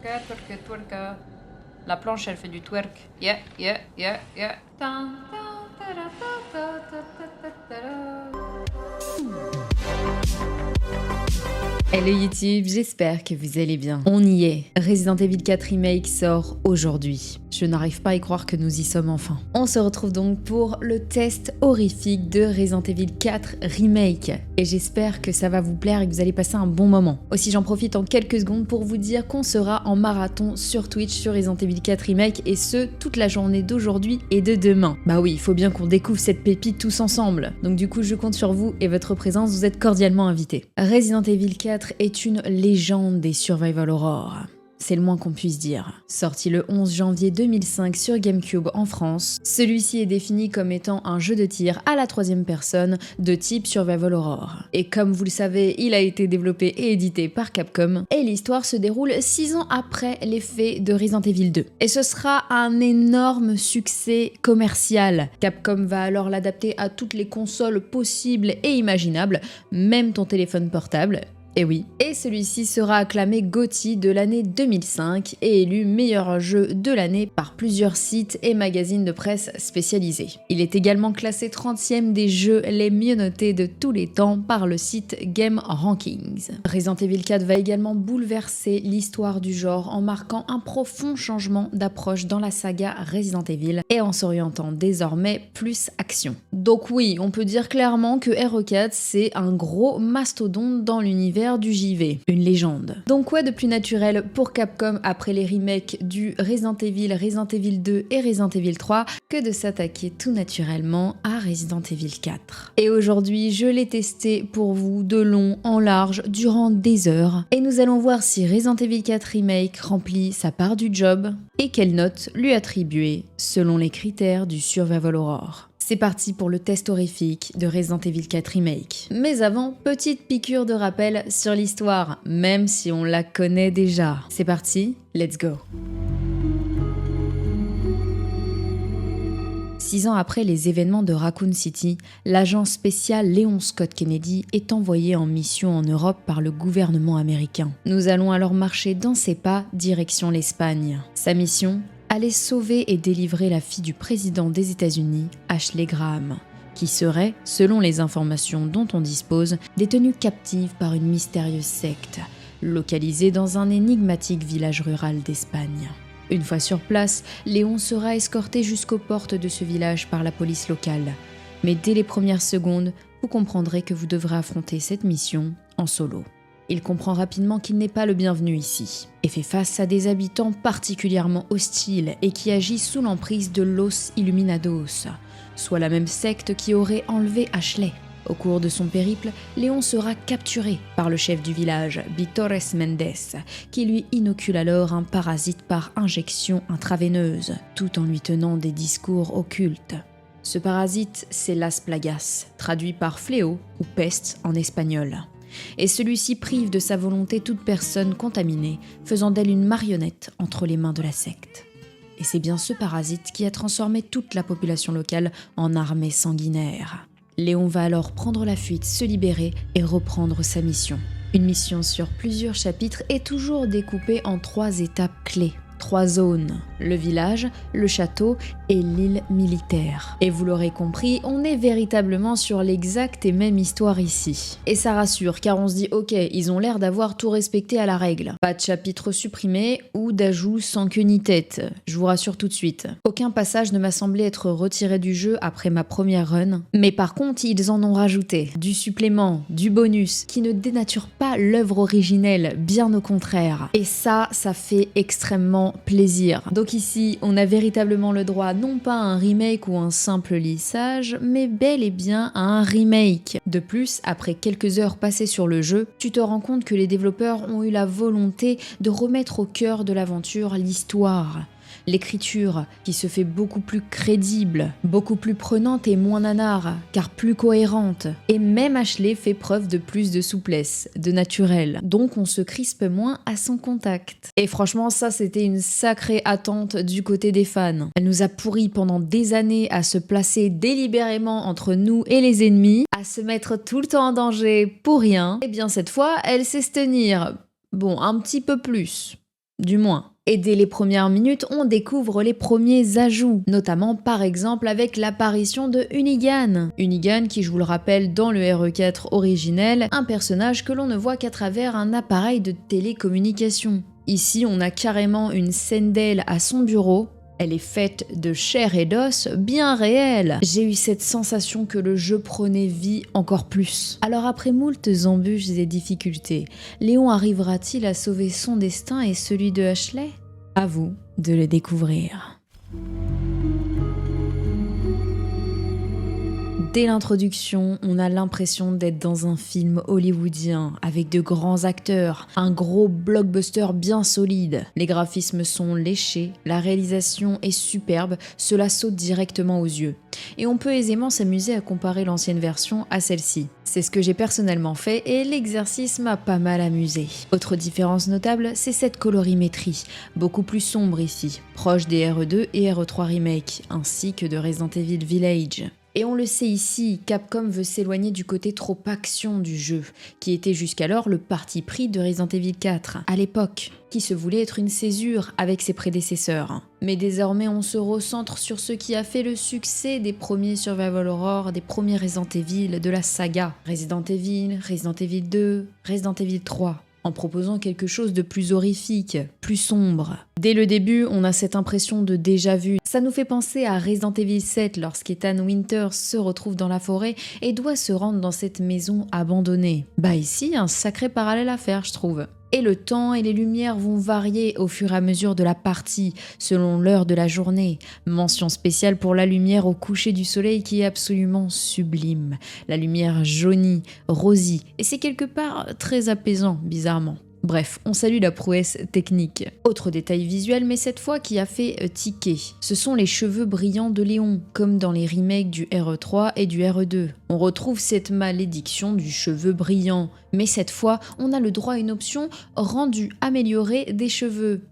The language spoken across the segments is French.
Twerka, twerka, twerka. La planche, elle fait du twerk. Yeah, yeah, yeah, yeah. Tan, tan, tara, ta, ta, ta, ta, ta, ta. Hello YouTube, j'espère que vous allez bien. On y est. Resident Evil 4 Remake sort aujourd'hui. Je n'arrive pas à y croire que nous y sommes enfin. On se retrouve donc pour le test horrifique de Resident Evil 4 Remake. Et j'espère que ça va vous plaire et que vous allez passer un bon moment. Aussi, j'en profite en quelques secondes pour vous dire qu'on sera en marathon sur Twitch sur Resident Evil 4 Remake et ce, toute la journée d'aujourd'hui et de demain. Bah oui, il faut bien qu'on découvre cette pépite tous ensemble. Donc du coup, je compte sur vous et votre présence, vous êtes cordialement invités. Resident Evil 4 est une légende des survival horror. C'est le moins qu'on puisse dire. Sorti le 11 janvier 2005 sur GameCube en France, celui-ci est défini comme étant un jeu de tir à la troisième personne de type survival horror. Et comme vous le savez, il a été développé et édité par Capcom, et l'histoire se déroule 6 ans après les faits de Resident Evil 2. Et ce sera un énorme succès commercial. Capcom va alors l'adapter à toutes les consoles possibles et imaginables, même ton téléphone portable. Et oui. Et celui-ci sera acclamé GOTY de l'année 2005 et élu meilleur jeu de l'année par plusieurs sites et magazines de presse spécialisés. Il est également classé 30e des jeux les mieux notés de tous les temps par le site Game Rankings. Resident Evil 4 va également bouleverser l'histoire du genre en marquant un profond changement d'approche dans la saga Resident Evil et en s'orientant désormais plus action. Donc oui, on peut dire clairement que RE4 c'est un gros mastodonte dans l'univers du JV, une légende. Donc quoi de plus naturel pour Capcom après les remakes du Resident Evil 2 et Resident Evil 3 que de s'attaquer tout naturellement à Resident Evil 4. Et aujourd'hui, je l'ai testé pour vous de long en large durant des heures et nous allons voir si Resident Evil 4 Remake remplit sa part du job et quelle note lui attribuer selon les critères du survival horror. C'est parti pour le test horrifique de Resident Evil 4 Remake. Mais avant, petite piqûre de rappel sur l'histoire, même si on la connaît déjà. C'est parti, let's go. 6 ans après les événements de Raccoon City, l'agent spécial Léon Scott Kennedy est envoyé en mission en Europe par le gouvernement américain. Nous allons alors marcher dans ses pas direction l'Espagne. Sa mission ? Aller sauver et délivrer la fille du président des États-Unis, Ashley Graham, qui serait, selon les informations dont on dispose, détenue captive par une mystérieuse secte, localisée dans un énigmatique village rural d'Espagne. Une fois sur place, Léon sera escorté jusqu'aux portes de ce village par la police locale. Mais dès les premières secondes, vous comprendrez que vous devrez affronter cette mission en solo. Il comprend rapidement qu'il n'est pas le bienvenu ici, et fait face à des habitants particulièrement hostiles et qui agissent sous l'emprise de Los Illuminados, soit la même secte qui aurait enlevé Ashley. Au cours de son périple, Léon sera capturé par le chef du village, Vitores Mendes, qui lui inocule alors un parasite par injection intraveineuse, tout en lui tenant des discours occultes. Ce parasite, c'est Las Plagas, traduit par fléau ou peste en espagnol. Et celui-ci prive de sa volonté toute personne contaminée, faisant d'elle une marionnette entre les mains de la secte. Et c'est bien ce parasite qui a transformé toute la population locale en armée sanguinaire. Léon va alors prendre la fuite, se libérer et reprendre sa mission. Une mission sur plusieurs chapitres et toujours découpée en 3 étapes clés. 3 zones, le village, le château et l'île militaire. Et vous l'aurez compris, on est véritablement sur l'exacte et même histoire ici. Et ça rassure car on se dit ok, ils ont l'air d'avoir tout respecté à la règle. Pas de chapitre supprimé ou d'ajout sans queue ni tête. Je vous rassure tout de suite. Aucun passage ne m'a semblé être retiré du jeu après ma première run. Mais par contre, ils en ont rajouté. Du supplément, du bonus, qui ne dénature pas l'œuvre originelle, bien au contraire. Et ça fait extrêmement plaisir. Donc ici, on a véritablement le droit non pas à un remake ou un simple lissage, mais bel et bien à un remake. De plus, après quelques heures passées sur le jeu, tu te rends compte que les développeurs ont eu la volonté de remettre au cœur de l'aventure l'histoire. L'écriture, qui se fait beaucoup plus crédible, beaucoup plus prenante et moins nanar, car plus cohérente. Et même Ashley fait preuve de plus de souplesse, de naturel. Donc on se crispe moins à son contact. Et franchement, ça c'était une sacrée attente du côté des fans. Elle nous a pourri pendant des années à se placer délibérément entre nous et les ennemis, à se mettre tout le temps en danger pour rien. Et bien cette fois, elle sait se tenir. Bon, un petit peu plus. du moins. Et dès les premières minutes, on découvre les premiers ajouts, notamment par exemple avec l'apparition de Hunnigan. Hunnigan qui, je vous le rappelle, dans le RE4 originel, un personnage que l'on ne voit qu'à travers un appareil de télécommunication. Ici, on a carrément une scène d'elle à son bureau. Elle est faite de chair et d'os bien réels. J'ai eu cette sensation que le jeu prenait vie encore plus. Alors après moultes embûches et difficultés, Léon arrivera-t-il à sauver son destin et celui de Ashley? À vous de le découvrir. Dès l'introduction, on a l'impression d'être dans un film hollywoodien avec de grands acteurs, un gros blockbuster bien solide. Les graphismes sont léchés, la réalisation est superbe, cela saute directement aux yeux. Et on peut aisément s'amuser à comparer l'ancienne version à celle-ci. C'est ce que j'ai personnellement fait et l'exercice m'a pas mal amusé. Autre différence notable, c'est cette colorimétrie, beaucoup plus sombre ici, proche des RE2 et RE3 Remake, ainsi que de Resident Evil Village. Et on le sait ici, Capcom veut s'éloigner du côté trop action du jeu, qui était jusqu'alors le parti pris de Resident Evil 4, à l'époque, qui se voulait être une césure avec ses prédécesseurs. Mais désormais on se recentre sur ce qui a fait le succès des premiers Survival Horror, des premiers Resident Evil de la saga. Resident Evil 2, Resident Evil 3. En proposant quelque chose de plus horrifique, plus sombre. Dès le début, on a cette impression de déjà-vu. Ça nous fait penser à Resident Evil 7 lorsqu'Ethan Winters se retrouve dans la forêt et doit se rendre dans cette maison abandonnée. Bah ici, un sacré parallèle à faire, je trouve. Et le temps et les lumières vont varier au fur et à mesure de la partie, selon l'heure de la journée. Mention spéciale pour la lumière au coucher du soleil qui est absolument sublime. La lumière jaunie, rosée, et c'est quelque part très apaisant, bizarrement. Bref, on salue la prouesse technique. Autre détail visuel, mais cette fois qui a fait tiquer. Ce sont les cheveux brillants de Léon, comme dans les remakes du RE3 et du RE2. On retrouve cette malédiction du cheveu brillant, mais cette fois, on a le droit à une option rendu amélioré des cheveux.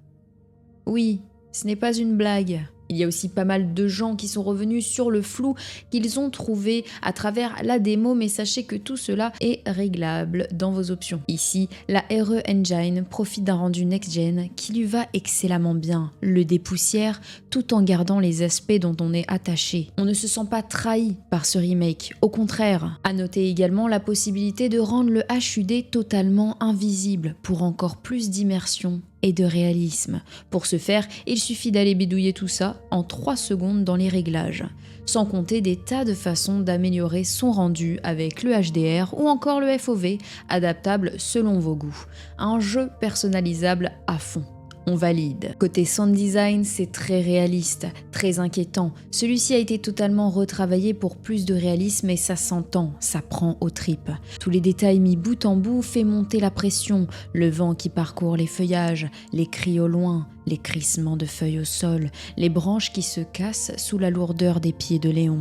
Oui, ce n'est pas une blague. Il y a aussi pas mal de gens qui sont revenus sur le flou qu'ils ont trouvé à travers la démo, mais sachez que tout cela est réglable dans vos options. Ici, la RE Engine profite d'un rendu next-gen qui lui va excellemment bien, le dépoussière tout en gardant les aspects dont on est attaché. On ne se sent pas trahi par ce remake, au contraire. À noter également la possibilité de rendre le HUD totalement invisible pour encore plus d'immersion et de réalisme. Pour ce faire, il suffit d'aller bidouiller tout ça en 3 secondes dans les réglages, sans compter des tas de façons d'améliorer son rendu avec le HDR ou encore le FOV, adaptable selon vos goûts. Un jeu personnalisable à fond. On valide. Côté sound design, c'est très réaliste, très inquiétant. Celui-ci a été totalement retravaillé pour plus de réalisme et ça s'entend, ça prend aux tripes. Tous les détails mis bout en bout fait monter la pression, le vent qui parcourt les feuillages, les cris au loin, les crissements de feuilles au sol, les branches qui se cassent sous la lourdeur des pieds de Léon.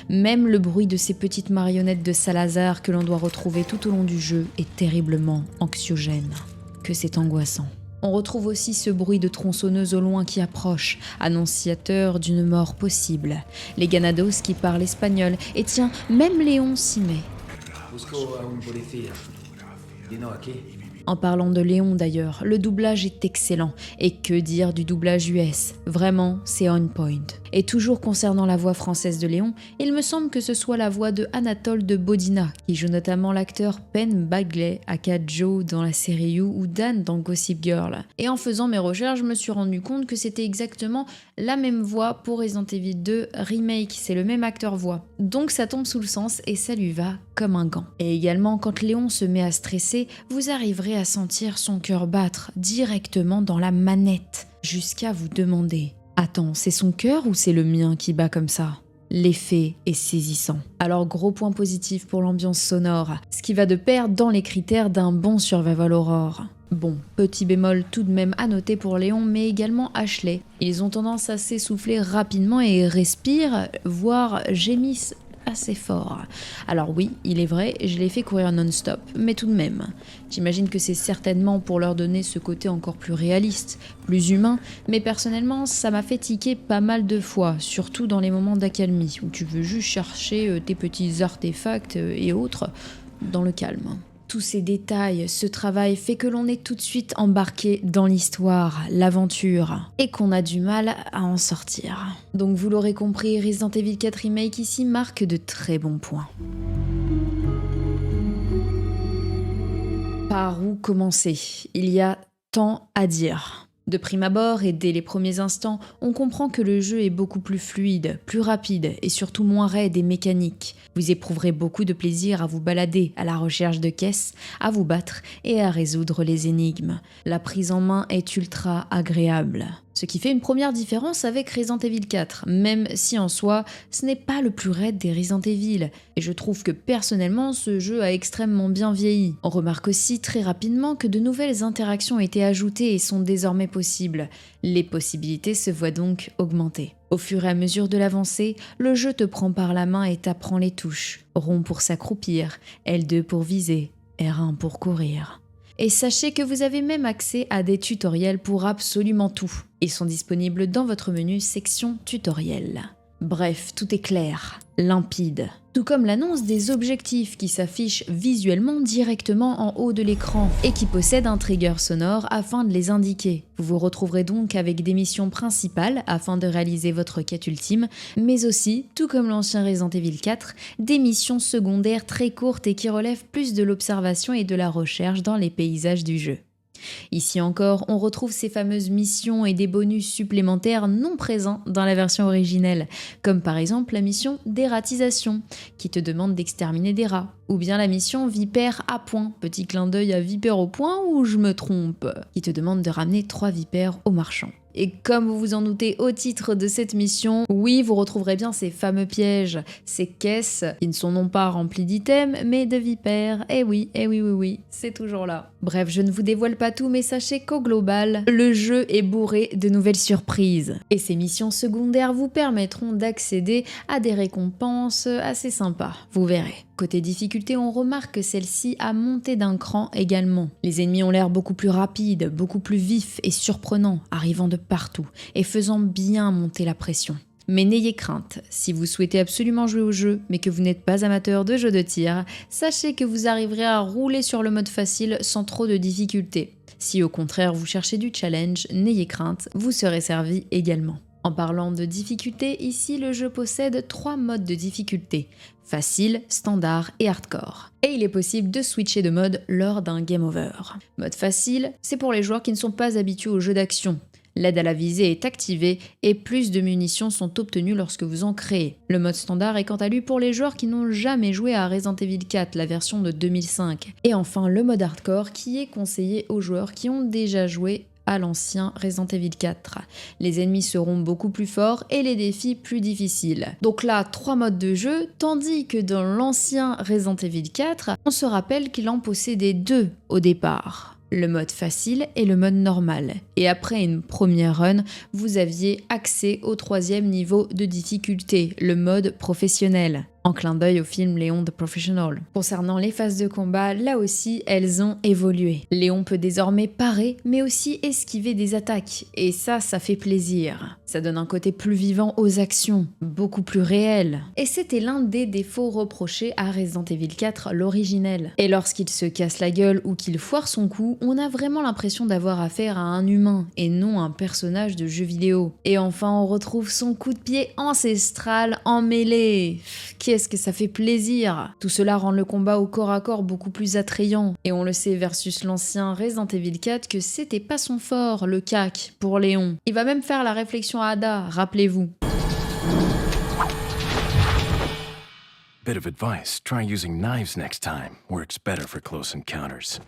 Même le bruit de ces petites marionnettes de Salazar que l'on doit retrouver tout au long du jeu est terriblement anxiogène. Que c'est angoissant. On retrouve aussi ce bruit de tronçonneuse au loin qui approche, annonciateur d'une mort possible. Les ganados qui parlent espagnol, et tiens, même Léon s'y met. En parlant de Léon d'ailleurs, le doublage est excellent. Et que dire du doublage US? Vraiment, c'est on point. Et toujours concernant la voix française de Léon, il me semble que ce soit la voix de Anatole de Bodina, qui joue notamment l'acteur Penn Badgley, aka Joe dans la série You ou Dan dans Gossip Girl. Et en faisant mes recherches, je me suis rendu compte que c'était exactement la même voix pour Resident Evil 2 Remake, c'est le même acteur-voix. Donc ça tombe sous le sens et ça lui va comme un gant. Et également, quand Léon se met à stresser, vous arriverez à sentir son cœur battre directement dans la manette, jusqu'à vous demander: attends, c'est son cœur ou c'est le mien qui bat comme ça? L'effet est saisissant. Alors gros point positif pour l'ambiance sonore, ce qui va de pair dans les critères d'un bon survival horror. Bon, petit bémol tout de même à noter pour Léon, mais également Ashley. Ils ont tendance à s'essouffler rapidement et respirent, voire gémissent assez fort. Alors oui, il est vrai, je l'ai fait courir non-stop, mais tout de même. J'imagine que c'est certainement pour leur donner ce côté encore plus réaliste, plus humain, mais personnellement, ça m'a fait tiquer pas mal de fois, surtout dans les moments d'accalmie, où tu veux juste chercher tes petits artefacts et autres dans le calme. Tous ces détails, ce travail fait que l'on est tout de suite embarqué dans l'histoire, l'aventure, et qu'on a du mal à en sortir. Donc vous l'aurez compris, Resident Evil 4 Remake ici marque de très bons points. Par où commencer? Il y a tant à dire. De prime abord et dès les premiers instants, on comprend que le jeu est beaucoup plus fluide, plus rapide et surtout moins raide et mécanique. Vous éprouverez beaucoup de plaisir à vous balader à la recherche de caisses, à vous battre et à résoudre les énigmes. La prise en main est ultra agréable. Ce qui fait une première différence avec Resident Evil 4, même si en soi, ce n'est pas le plus raide des Resident Evil. Et je trouve que personnellement, ce jeu a extrêmement bien vieilli. On remarque aussi très rapidement que de nouvelles interactions ont été ajoutées et sont désormais possibles. Les possibilités se voient donc augmenter. Au fur et à mesure de l'avancée, le jeu te prend par la main et t'apprend les touches. Rond pour s'accroupir, L2 pour viser, R1 pour courir. Et sachez que vous avez même accès à des tutoriels pour absolument tout. Ils sont disponibles dans votre menu section tutoriel. Bref, tout est clair, limpide. Tout comme l'annonce des objectifs qui s'affichent visuellement directement en haut de l'écran et qui possèdent un trigger sonore afin de les indiquer. Vous vous retrouverez donc avec des missions principales afin de réaliser votre quête ultime, mais aussi, tout comme l'ancien Resident Evil 4, des missions secondaires très courtes et qui relèvent plus de l'observation et de la recherche dans les paysages du jeu. Ici encore, on retrouve ces fameuses missions et des bonus supplémentaires non présents dans la version originelle, comme par exemple la mission d'ératisation, qui te demande d'exterminer des rats, ou bien la mission vipère à point, petit clin d'œil à vipère au point ou je me trompe, qui te demande de ramener 3 vipères au marchand. Et comme vous vous en doutez au titre de cette mission, oui, vous retrouverez bien ces fameux pièges, ces caisses qui ne sont non pas remplies d'items, mais de vipères. Eh oui, c'est toujours là. Bref, je ne vous dévoile pas tout, mais sachez qu'au global, le jeu est bourré de nouvelles surprises. Et ces missions secondaires vous permettront d'accéder à des récompenses assez sympas, vous verrez. Côté difficulté, on remarque que celle-ci a monté d'un cran également. Les ennemis ont l'air beaucoup plus rapides, beaucoup plus vifs et surprenants, arrivant de partout et faisant bien monter la pression. Mais n'ayez crainte, si vous souhaitez absolument jouer au jeu, mais que vous n'êtes pas amateur de jeux de tir, sachez que vous arriverez à rouler sur le mode facile sans trop de difficultés. Si au contraire vous cherchez du challenge, n'ayez crainte, vous serez servi également. En parlant de difficulté, ici le jeu possède 3 modes de difficulté, facile, standard et hardcore. Et il est possible de switcher de mode lors d'un game over. Mode facile, c'est pour les joueurs qui ne sont pas habitués aux jeux d'action. L'aide à la visée est activée et plus de munitions sont obtenues lorsque vous en créez. Le mode standard est quant à lui pour les joueurs qui n'ont jamais joué à Resident Evil 4, la version de 2005. Et enfin le mode hardcore qui est conseillé aux joueurs qui ont déjà joué à l'ancien Resident Evil 4. Les ennemis seront beaucoup plus forts et les défis plus difficiles. Donc là, 3 modes de jeu, tandis que dans l'ancien Resident Evil 4, on se rappelle qu'il en possédait 2 au départ. Le mode facile et le mode normal. Et après une première run, vous aviez accès au 3e niveau de difficulté, le mode professionnel. En clin d'œil au film Léon the Professional. Concernant les phases de combat, là aussi, elles ont évolué. Léon peut désormais parer, mais aussi esquiver des attaques. Et ça fait plaisir. Ça donne un côté plus vivant aux actions, beaucoup plus réel. Et c'était l'un des défauts reprochés à Resident Evil 4, l'originel. Et lorsqu'il se casse la gueule ou qu'il foire son coup, on a vraiment l'impression d'avoir affaire à un humain, et non un personnage de jeu vidéo. Et enfin, on retrouve son coup de pied ancestral en mêlée. Qu'est-ce que ça fait plaisir! Tout cela rend le combat au corps à corps beaucoup plus attrayant. Et on le sait versus l'ancien Resident Evil 4 que c'était pas son fort, le CAC, pour Léon. Il va même faire la réflexion à Ada, rappelez-vous. Bit of advice, try using knives next time. Works better for close encounters.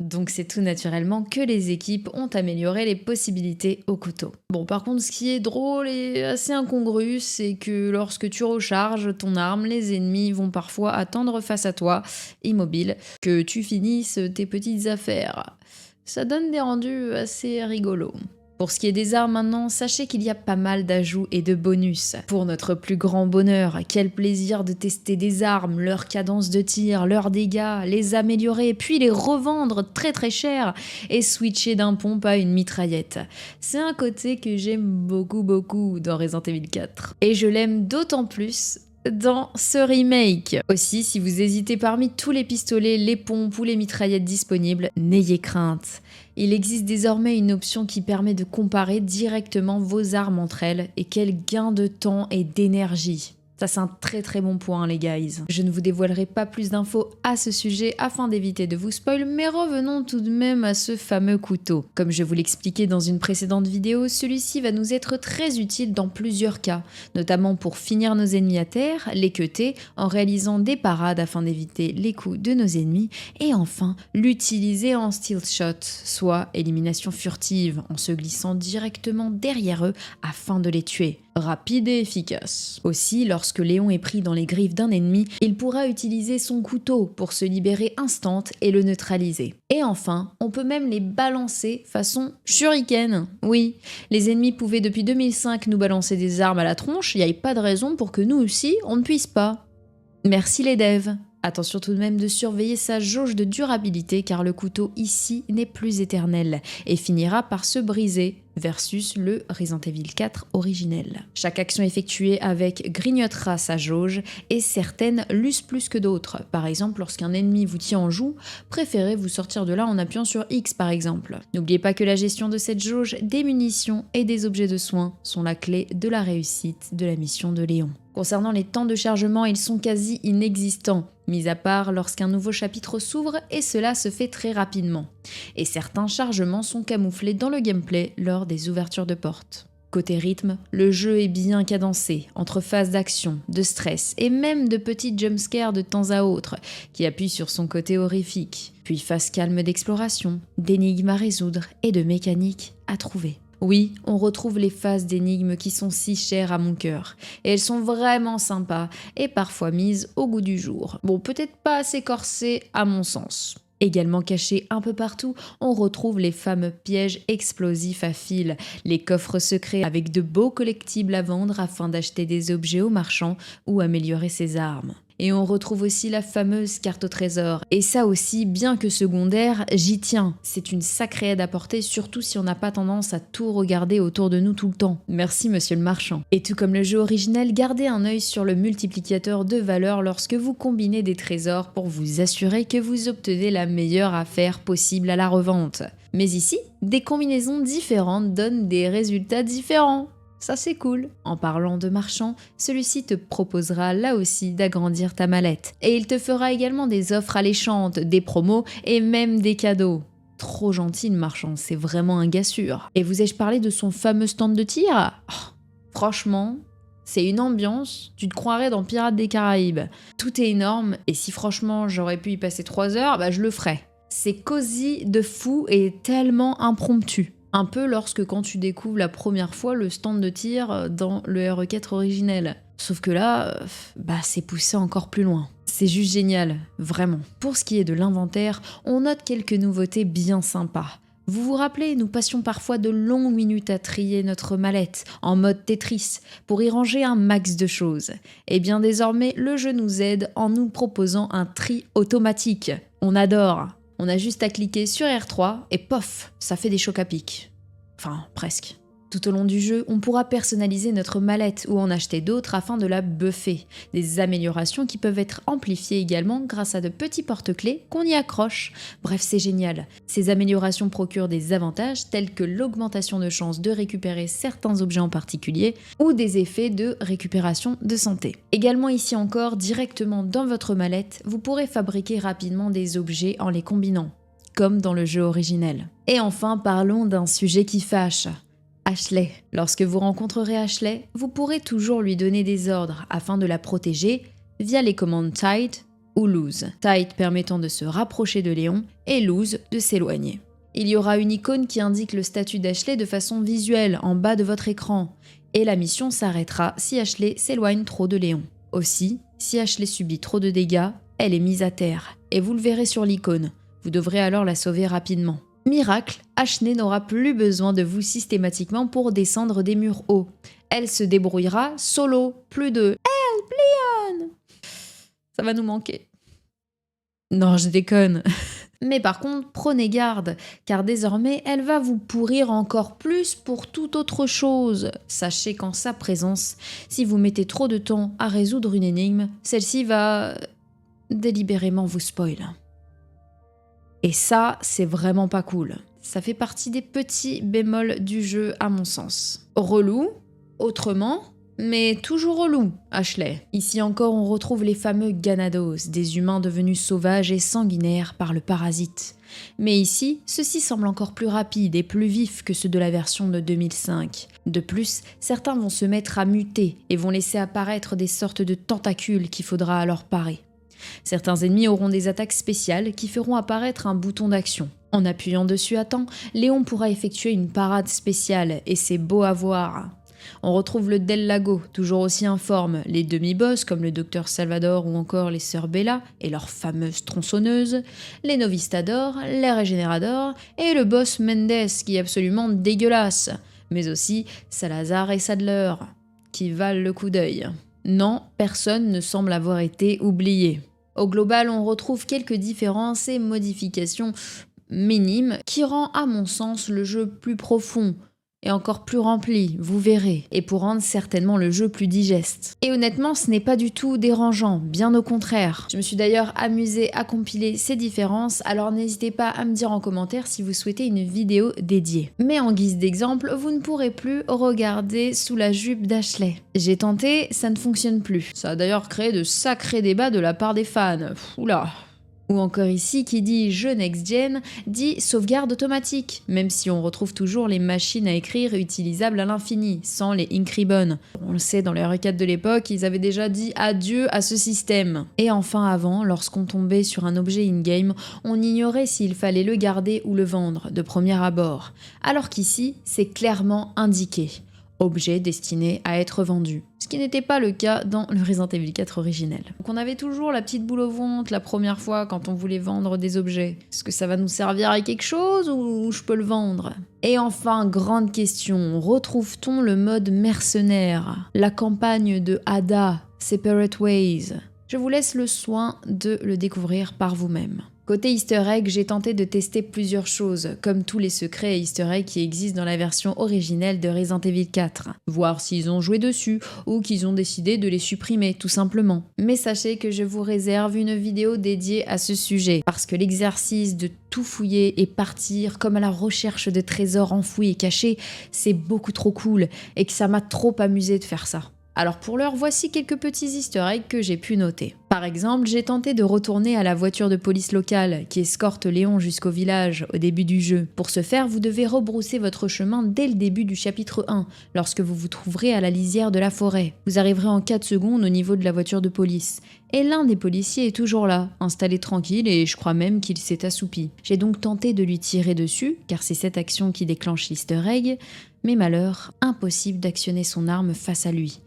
Donc c'est tout naturellement que les équipes ont amélioré les possibilités au couteau. Bon, par contre, ce qui est drôle et assez incongru, c'est que lorsque tu recharges ton arme, les ennemis vont parfois attendre face à toi, immobiles, que tu finisses tes petites affaires. Ça donne des rendus assez rigolos. Pour ce qui est des armes maintenant, sachez qu'il y a pas mal d'ajouts et de bonus. Pour notre plus grand bonheur, quel plaisir de tester des armes, leur cadence de tir, leurs dégâts, les améliorer, puis les revendre très très cher et switcher d'un pompe à une mitraillette. C'est un côté que j'aime beaucoup dans Resident Evil 4. Et je l'aime d'autant plus dans ce remake. Aussi, si vous hésitez parmi tous les pistolets, les pompes ou les mitraillettes disponibles, n'ayez crainte. Il existe désormais une option qui permet de comparer directement vos armes entre elles et quel gain de temps et d'énergie. Ça, c'est un très bon point, les guys. Je ne vous dévoilerai pas plus d'infos à ce sujet afin d'éviter de vous spoil, mais revenons tout de même à ce fameux couteau. Comme je vous l'expliquais dans une précédente vidéo, celui-ci va nous être très utile dans plusieurs cas, notamment pour finir nos ennemis à terre, les cutter en réalisant des parades afin d'éviter les coups de nos ennemis, et enfin l'utiliser en stealth shot, soit élimination furtive, en se glissant directement derrière eux afin de les tuer. Rapide et efficace. Aussi, lorsque Léon est pris dans les griffes d'un ennemi, il pourra utiliser son couteau pour se libérer instant et le neutraliser. Et enfin, on peut même les balancer façon shuriken. Oui, les ennemis pouvaient depuis 2005 nous balancer des armes à la tronche, il n'y avait pas de raison pour que nous aussi, on ne puisse pas. Merci les devs. Attention tout de même de surveiller sa jauge de durabilité car le couteau ici n'est plus éternel et finira par se briser versus le Resident Evil 4 originel. Chaque action effectuée avec grignotera sa jauge et certaines l'usent plus que d'autres. Par exemple, lorsqu'un ennemi vous tient en joue, préférez vous sortir de là en appuyant sur X par exemple. N'oubliez pas que la gestion de cette jauge, des munitions et des objets de soins sont la clé de la réussite de la mission de Léon. Concernant les temps de chargement, ils sont quasi inexistants, mis à part lorsqu'un nouveau chapitre s'ouvre et cela se fait très rapidement. Et certains chargements sont camouflés dans le gameplay lors des ouvertures de portes. Côté rythme, le jeu est bien cadencé, entre phases d'action, de stress et même de petits jumpscares de temps à autre, qui appuient sur son côté horrifique, puis phase calme d'exploration, d'énigmes à résoudre et de mécaniques à trouver. Oui, on retrouve les phases d'énigmes qui sont si chères à mon cœur, et elles sont vraiment sympas et parfois mises au goût du jour. Bon, peut-être pas assez corsées à mon sens. Également cachés un peu partout, on retrouve les fameux pièges explosifs à fil, les coffres secrets avec de beaux collectibles à vendre afin d'acheter des objets aux marchands ou améliorer ses armes. Et on retrouve aussi la fameuse carte au trésor. Et ça aussi, bien que secondaire, j'y tiens. C'est une sacrée aide à porter, surtout si on n'a pas tendance à tout regarder autour de nous tout le temps. Merci monsieur le marchand. Et tout comme le jeu originel, gardez un œil sur le multiplicateur de valeur lorsque vous combinez des trésors pour vous assurer que vous obtenez la meilleure affaire possible à la revente. Mais ici, des combinaisons différentes donnent des résultats différents. Ça c'est cool. En parlant de marchand, celui-ci te proposera là aussi d'agrandir ta mallette. Et il te fera également des offres alléchantes, des promos et même des cadeaux. Trop gentil le marchand, c'est vraiment un gars sûr. Et vous ai-je parlé de son fameux stand de tir ? Franchement, c'est une ambiance, tu te croirais dans Pirates des Caraïbes. Tout est énorme et si franchement j'aurais pu y passer 3 heures, bah je le ferais. C'est cosy de fou et tellement impromptu. Un peu lorsque quand tu découvres la première fois le stand de tir dans le RE4 originel. Sauf que là, c'est poussé encore plus loin. C'est juste génial, vraiment. Pour ce qui est de l'inventaire, on note quelques nouveautés bien sympas. Vous vous rappelez, nous passions parfois de longues minutes à trier notre mallette, en mode Tetris, pour y ranger un max de choses. Et bien désormais, le jeu nous aide en nous proposant un tri automatique. On adore. On a juste à cliquer sur R3 et pof, ça fait des chocs à pic. Enfin, presque. Tout au long du jeu, on pourra personnaliser notre mallette ou en acheter d'autres afin de la buffer. Des améliorations qui peuvent être amplifiées également grâce à de petits porte-clés qu'on y accroche. Bref, c'est génial. Ces améliorations procurent des avantages tels que l'augmentation de chances de récupérer certains objets en particulier ou des effets de récupération de santé. Également ici encore, directement dans votre mallette, vous pourrez fabriquer rapidement des objets en les combinant, comme dans le jeu originel. Et enfin, parlons d'un sujet qui fâche. Ashley. Lorsque vous rencontrerez Ashley, vous pourrez toujours lui donner des ordres afin de la protéger via les commandes Tight ou Lose. Tight permettant de se rapprocher de Léon et Lose de s'éloigner. Il y aura une icône qui indique le statut d'Ashley de façon visuelle en bas de votre écran et la mission s'arrêtera si Ashley s'éloigne trop de Léon. Aussi, si Ashley subit trop de dégâts, elle est mise à terre et vous le verrez sur l'icône. Vous devrez alors la sauver rapidement. Miracle, Ashley n'aura plus besoin de vous systématiquement pour descendre des murs hauts. Elle se débrouillera solo, plus de « Help, Leon !» Ça va nous manquer. Non, je déconne. Mais par contre, prenez garde, car désormais, elle va vous pourrir encore plus pour toute autre chose. Sachez qu'en sa présence, si vous mettez trop de temps à résoudre une énigme, celle-ci va délibérément vous spoil. Et ça, c'est vraiment pas cool. Ça fait partie des petits bémols du jeu à mon sens. Relou, autrement, mais toujours relou, Ashley. Ici encore, on retrouve les fameux Ganados, des humains devenus sauvages et sanguinaires par le parasite. Mais ici, ceux-ci semblent encore plus rapides et plus vifs que ceux de la version de 2005. De plus, certains vont se mettre à muter et vont laisser apparaître des sortes de tentacules qu'il faudra alors parer. Certains ennemis auront des attaques spéciales qui feront apparaître un bouton d'action. En appuyant dessus à temps, Léon pourra effectuer une parade spéciale et c'est beau à voir. On retrouve le Del Lago, toujours aussi informe, les demi-boss comme le Dr Salvador ou encore les Sœurs Bella et leurs fameuses tronçonneuses, les Novistador, les Régénérador et le boss Mendes qui est absolument dégueulasse, mais aussi Salazar et Sadler, qui valent le coup d'œil. Non, personne ne semble avoir été oublié. Au global, on retrouve quelques différences et modifications minimes qui rend à mon sens le jeu plus profond et encore plus rempli, vous verrez, et pour rendre certainement le jeu plus digeste. Et honnêtement, ce n'est pas du tout dérangeant, bien au contraire. Je me suis d'ailleurs amusée à compiler ces différences, alors n'hésitez pas à me dire en commentaire si vous souhaitez une vidéo dédiée. Mais en guise d'exemple, vous ne pourrez plus regarder sous la jupe d'Ashley. J'ai tenté, ça ne fonctionne plus. Ça a d'ailleurs créé de sacrés débats de la part des fans. Oula. Ou encore ici, qui dit jeu next-gen, dit sauvegarde automatique, même si on retrouve toujours les machines à écrire utilisables à l'infini, sans les ink ribbon. On le sait, dans les R4 de l'époque, ils avaient déjà dit adieu à ce système. Et enfin avant, lorsqu'on tombait sur un objet in-game, on ignorait s'il fallait le garder ou le vendre, de premier abord. Alors qu'ici, c'est clairement indiqué. Objet destiné à être vendu. Ce qui n'était pas le cas dans le Resident Evil 4 originel. Donc on avait toujours la petite boule au ventre la première fois quand on voulait vendre des objets. Est-ce que ça va nous servir à quelque chose ou je peux le vendre? Et enfin, grande question, retrouve-t-on le mode mercenaire? La campagne de Ada, Separate Ways? Je vous laisse le soin de le découvrir par vous-même. Côté easter egg, j'ai tenté de tester plusieurs choses, comme tous les secrets et easter eggs qui existent dans la version originelle de Resident Evil 4. Voir s'ils ont joué dessus, ou qu'ils ont décidé de les supprimer, tout simplement. Mais sachez que je vous réserve une vidéo dédiée à ce sujet, parce que l'exercice de tout fouiller et partir comme à la recherche de trésors enfouis et cachés, c'est beaucoup trop cool, et que ça m'a trop amusé de faire ça. Alors pour l'heure, voici quelques petits easter eggs que j'ai pu noter. Par exemple, j'ai tenté de retourner à la voiture de police locale qui escorte Léon jusqu'au village au début du jeu. Pour ce faire, vous devez rebrousser votre chemin dès le début du chapitre 1, lorsque vous vous trouverez à la lisière de la forêt. Vous arriverez en 4 secondes au niveau de la voiture de police. Et l'un des policiers est toujours là, installé tranquille et je crois même qu'il s'est assoupi. J'ai donc tenté de lui tirer dessus, car c'est cette action qui déclenche l'easter egg, mais malheur, impossible d'actionner son arme face à lui.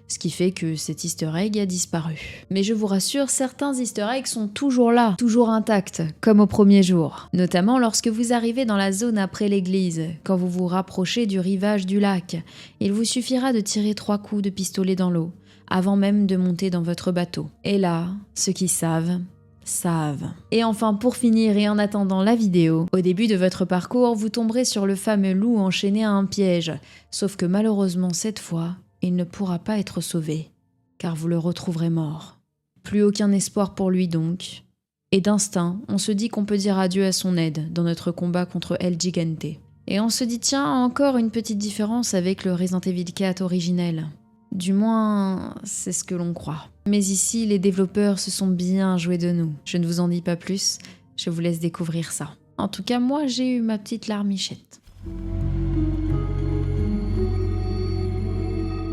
Ce qui fait que cet easter egg a disparu. Mais je vous rassure, certains easter eggs sont toujours là, toujours intacts, comme au premier jour. Notamment lorsque vous arrivez dans la zone après l'église, quand vous vous rapprochez du rivage du lac. Il vous suffira de tirer 3 coups de pistolet dans l'eau, avant même de monter dans votre bateau. Et là, ceux qui savent. Et enfin, pour finir et en attendant la vidéo, au début de votre parcours, vous tomberez sur le fameux loup enchaîné à un piège. Sauf que malheureusement, cette fois, il ne pourra pas être sauvé, car vous le retrouverez mort. Plus aucun espoir pour lui donc. Et d'instinct, on se dit qu'on peut dire adieu à son aide dans notre combat contre El Gigante. Et on se dit tiens, encore une petite différence avec le Resident Evil 4 originel. Du moins, c'est ce que l'on croit. Mais ici, les développeurs se sont bien joués de nous. Je ne vous en dis pas plus, je vous laisse découvrir ça. En tout cas, moi, j'ai eu ma petite larmichette.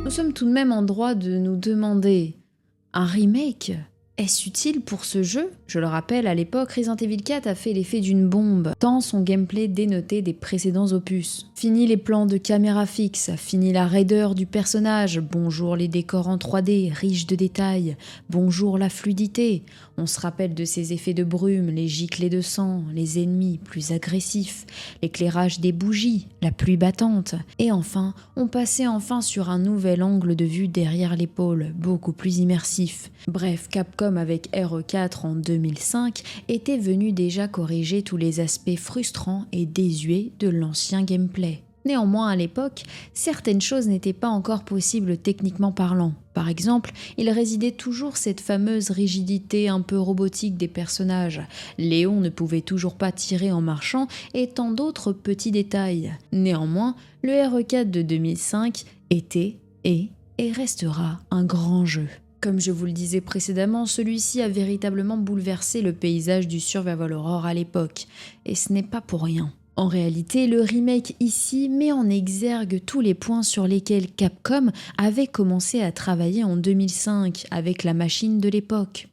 Nous sommes tout de même en droit de nous demander, un remake ? Est-ce utile pour ce jeu ? Je le rappelle, à l'époque, Resident Evil 4 a fait l'effet d'une bombe, tant son gameplay dénotait des précédents opus. Fini les plans de caméra fixe, fini la raideur du personnage, bonjour les décors en 3D, riches de détails, bonjour la fluidité. On se rappelle de ces effets de brume, les giclées de sang, les ennemis plus agressifs, l'éclairage des bougies, la pluie battante. Et enfin, on passait enfin sur un nouvel angle de vue derrière l'épaule, beaucoup plus immersif. Bref, Capcom Capcom avec RE4 en 2005 était venu déjà corriger tous les aspects frustrants et désuets de l'ancien gameplay. Néanmoins, à l'époque, certaines choses n'étaient pas encore possibles techniquement parlant. Par exemple, il résidait toujours cette fameuse rigidité un peu robotique des personnages. Léon ne pouvait toujours pas tirer en marchant et tant d'autres petits détails. Néanmoins, le RE4 de 2005 était, est et restera un grand jeu. Comme je vous le disais précédemment, celui-ci a véritablement bouleversé le paysage du survival horror à l'époque. Et ce n'est pas pour rien. En réalité, le remake ici met en exergue tous les points sur lesquels Capcom avait commencé à travailler en 2005 avec la machine de l'époque.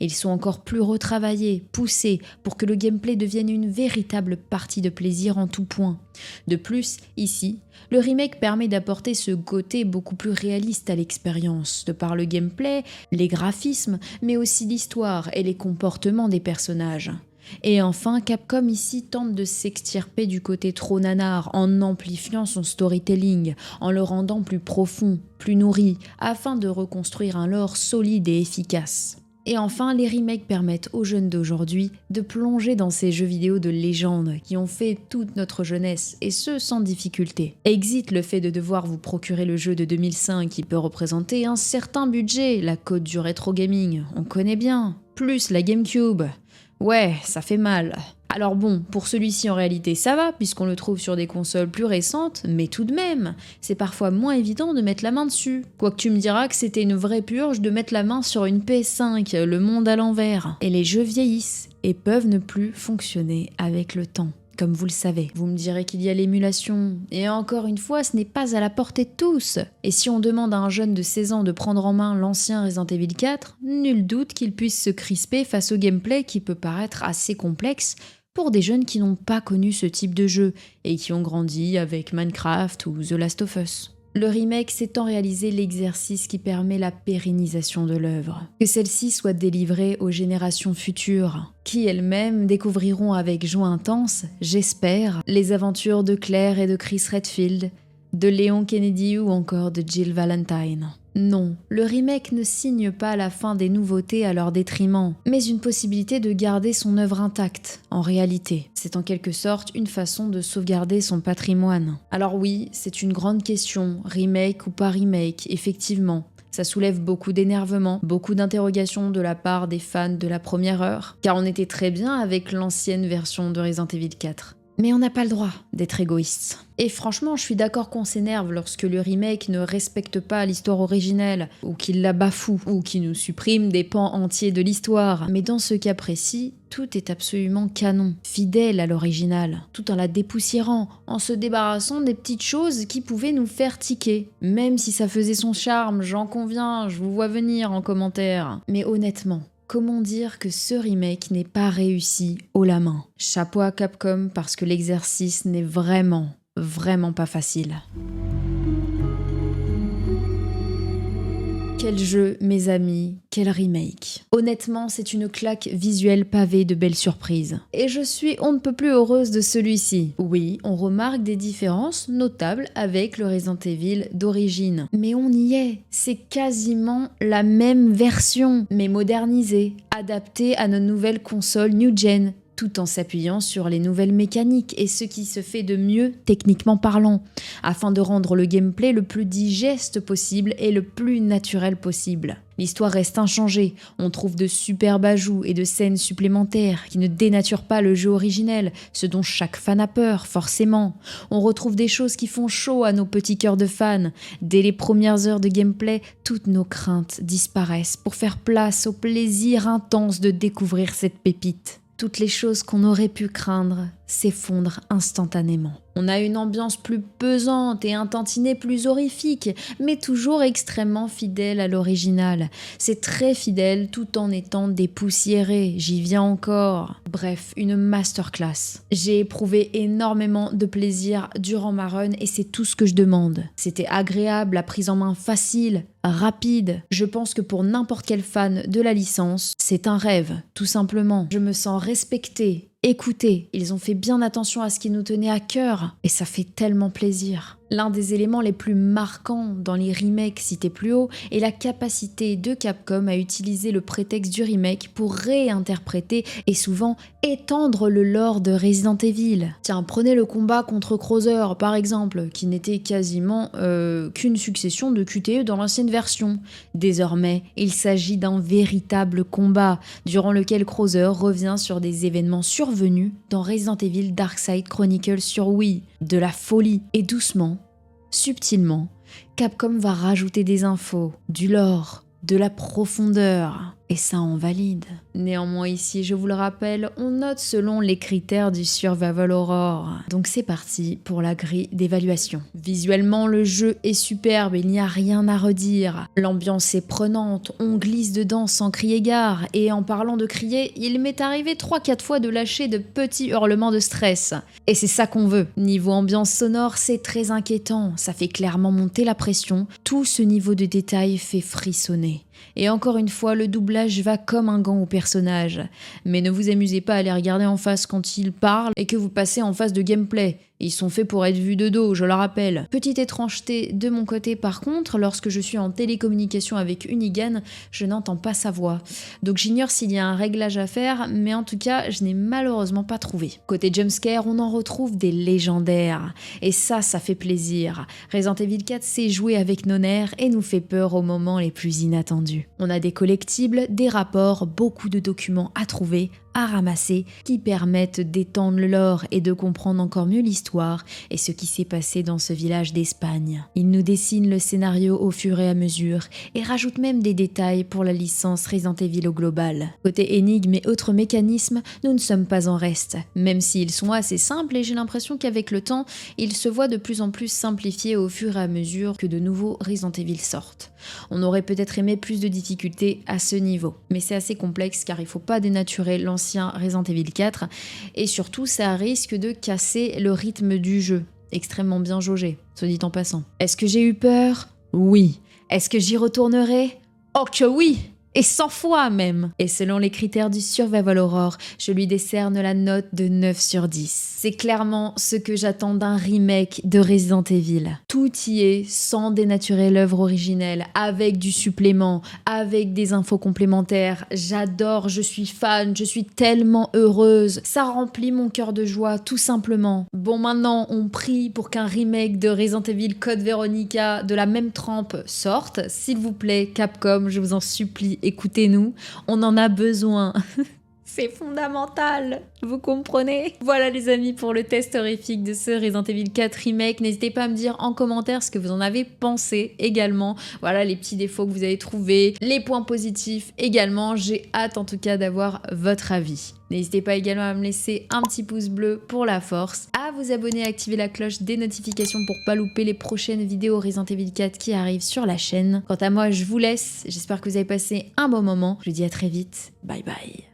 Ils sont encore plus retravaillés, poussés pour que le gameplay devienne une véritable partie de plaisir en tout point. De plus, ici, le remake permet d'apporter ce côté beaucoup plus réaliste à l'expérience, de par le gameplay, les graphismes, mais aussi l'histoire et les comportements des personnages. Et enfin, Capcom ici tente de s'extirper du côté trop nanar en amplifiant son storytelling, en le rendant plus profond, plus nourri, afin de reconstruire un lore solide et efficace. Et enfin, les remakes permettent aux jeunes d'aujourd'hui de plonger dans ces jeux vidéo de légende qui ont fait toute notre jeunesse, et ce sans difficulté. Exit le fait de devoir vous procurer le jeu de 2005 qui peut représenter un certain budget, la cote du rétro gaming, on connaît bien, plus la GameCube. Ouais, ça fait mal. Alors bon, pour celui-ci en réalité ça va, puisqu'on le trouve sur des consoles plus récentes, mais tout de même, c'est parfois moins évident de mettre la main dessus. Quoique tu me diras que c'était une vraie purge de mettre la main sur une PS5, le monde à l'envers. Et les jeux vieillissent, et peuvent ne plus fonctionner avec le temps. Comme vous le savez, vous me direz qu'il y a l'émulation, et encore une fois, ce n'est pas à la portée de tous. Et si on demande à un jeune de 16 ans de prendre en main l'ancien Resident Evil 4, nul doute qu'il puisse se crisper face au gameplay qui peut paraître assez complexe pour des jeunes qui n'ont pas connu ce type de jeu et qui ont grandi avec Minecraft ou The Last of Us. Le remake, c'est en réalité l'exercice qui permet la pérennisation de l'œuvre. Que celle-ci soit délivrée aux générations futures, qui elles-mêmes découvriront avec joie intense, j'espère, les aventures de Claire et de Chris Redfield, de Léon Kennedy ou encore de Jill Valentine. Non, le remake ne signe pas la fin des nouveautés à leur détriment, mais une possibilité de garder son œuvre intacte, en réalité. C'est en quelque sorte une façon de sauvegarder son patrimoine. Alors oui, c'est une grande question, remake ou pas remake, effectivement. Ça soulève beaucoup d'énervement, beaucoup d'interrogations de la part des fans de la première heure, car on était très bien avec l'ancienne version de Resident Evil 4. Mais on n'a pas le droit d'être égoïste. Et franchement, je suis d'accord qu'on s'énerve lorsque le remake ne respecte pas l'histoire originelle, ou qu'il la bafoue, ou qu'il nous supprime des pans entiers de l'histoire. Mais dans ce cas précis, tout est absolument canon, fidèle à l'original, tout en la dépoussiérant, en se débarrassant des petites choses qui pouvaient nous faire tiquer. Même si ça faisait son charme, j'en conviens, je vous vois venir en commentaire. Mais honnêtement, comment dire que ce remake n'est pas réussi haut la main? Chapeau à Capcom parce que l'exercice n'est vraiment pas facile. Quel jeu, mes amis, quel remake. Honnêtement, c'est une claque visuelle pavée de belles surprises. Et je suis on ne peut plus heureuse de celui-ci. Oui, on remarque des différences notables avec le Resident Evil d'origine. Mais on y est. C'est quasiment la même version, mais modernisée, adaptée à nos nouvelles consoles New Gen, tout en s'appuyant sur les nouvelles mécaniques et ce qui se fait de mieux techniquement parlant, afin de rendre le gameplay le plus digeste possible et le plus naturel possible. L'histoire reste inchangée, on trouve de superbes ajouts et de scènes supplémentaires qui ne dénaturent pas le jeu originel, ce dont chaque fan a peur, forcément. On retrouve des choses qui font chaud à nos petits cœurs de fans. Dès les premières heures de gameplay, toutes nos craintes disparaissent pour faire place au plaisir intense de découvrir cette pépite. Toutes les choses qu'on aurait pu craindre s'effondrent instantanément. On a une ambiance plus pesante et un tantinet plus horrifique, mais toujours extrêmement fidèle à l'original. C'est très fidèle tout en étant dépoussiéré, j'y viens encore. Bref, une masterclass. J'ai éprouvé énormément de plaisir durant ma run et c'est tout ce que je demande. C'était agréable, la prise en main facile, rapide. Je pense que pour n'importe quel fan de la licence, c'est un rêve, tout simplement. Je me sens respectée. Écoutez, ils ont fait bien attention à ce qui nous tenait à cœur et ça fait tellement plaisir. L'un des éléments les plus marquants dans les remakes cités plus haut est la capacité de Capcom à utiliser le prétexte du remake pour réinterpréter et souvent étendre le lore de Resident Evil. Tiens, prenez le combat contre Krauser par exemple, qui n'était quasiment qu'une succession de QTE dans l'ancienne version. Désormais, il s'agit d'un véritable combat, durant lequel Krauser revient sur des événements survenus dans Resident Evil Darkside Chronicles sur Wii. De la folie, et doucement, subtilement, Capcom va rajouter des infos, du lore, de la profondeur, et ça en valide. Néanmoins ici, je vous le rappelle, on note selon les critères du Survival Horror. Donc c'est parti pour la grille d'évaluation. Visuellement, le jeu est superbe, il n'y a rien à redire. L'ambiance est prenante, on glisse dedans sans crier gare, et en parlant de crier, il m'est arrivé 3-4 fois de lâcher de petits hurlements de stress. Et c'est ça qu'on veut. Niveau ambiance sonore, c'est très inquiétant, ça fait clairement monter la pression, tout ce niveau de détail fait frissonner. Et encore une fois, le doublage va comme un gant au personnage. Mais ne vous amusez pas à les regarder en face quand ils parlent et que vous passez en phase de gameplay. Ils sont faits pour être vus de dos, je le rappelle. Petite étrangeté de mon côté par contre, lorsque je suis en télécommunication avec Unigan, je n'entends pas sa voix. Donc j'ignore s'il y a un réglage à faire, mais en tout cas, je n'ai malheureusement pas trouvé. Côté jumpscare, on en retrouve des légendaires. Et ça fait plaisir. Resident Evil 4 sait jouer avec nos nerfs et nous fait peur aux moments les plus inattendus. On a des collectibles, des rapports, beaucoup de documents à trouver, à ramasser, qui permettent d'étendre le lore et de comprendre encore mieux l'histoire et ce qui s'est passé dans ce village d'Espagne. Il nous dessine le scénario au fur et à mesure et rajoute même des détails pour la licence Resident Evil au global. Côté énigmes et autres mécanismes, nous ne sommes pas en reste, même s'ils sont assez simples et j'ai l'impression qu'avec le temps, ils se voient de plus en plus simplifiés au fur et à mesure que de nouveaux Resident Evil sortent. On aurait peut-être aimé plus de difficultés à ce niveau, mais c'est assez complexe car il ne faut pas dénaturer l'ancien Resident Evil 4 et surtout ça risque de casser le rythme du jeu, extrêmement bien jaugé, soit dit en passant. Est-ce que j'ai eu peur? Oui. Est-ce que j'y retournerai? Oh que oui! Et 100 fois même. Et selon les critères du Survival Horror, je lui décerne la note de 9 sur 10. C'est clairement ce que j'attends d'un remake de Resident Evil. Tout y est sans dénaturer l'œuvre originelle, avec du supplément, avec des infos complémentaires. J'adore, je suis fan, je suis tellement heureuse. Ça remplit mon cœur de joie, tout simplement. Bon, maintenant, on prie pour qu'un remake de Resident Evil Code Veronica de la même trempe sorte. S'il vous plaît, Capcom, je vous en supplie, écoutez-nous, on en a besoin. C'est fondamental, vous comprenez? Voilà les amis pour le test horrifique de ce Resident Evil 4 Remake. N'hésitez pas à me dire en commentaire ce que vous en avez pensé également. Voilà les petits défauts que vous avez trouvés, les points positifs également. J'ai hâte en tout cas d'avoir votre avis. N'hésitez pas également à me laisser un petit pouce bleu pour la force, à vous abonner et activer la cloche des notifications pour pas louper les prochaines vidéos Resident Evil 4 qui arrivent sur la chaîne. Quant à moi, je vous laisse. J'espère que vous avez passé un bon moment. Je vous dis à très vite. Bye bye.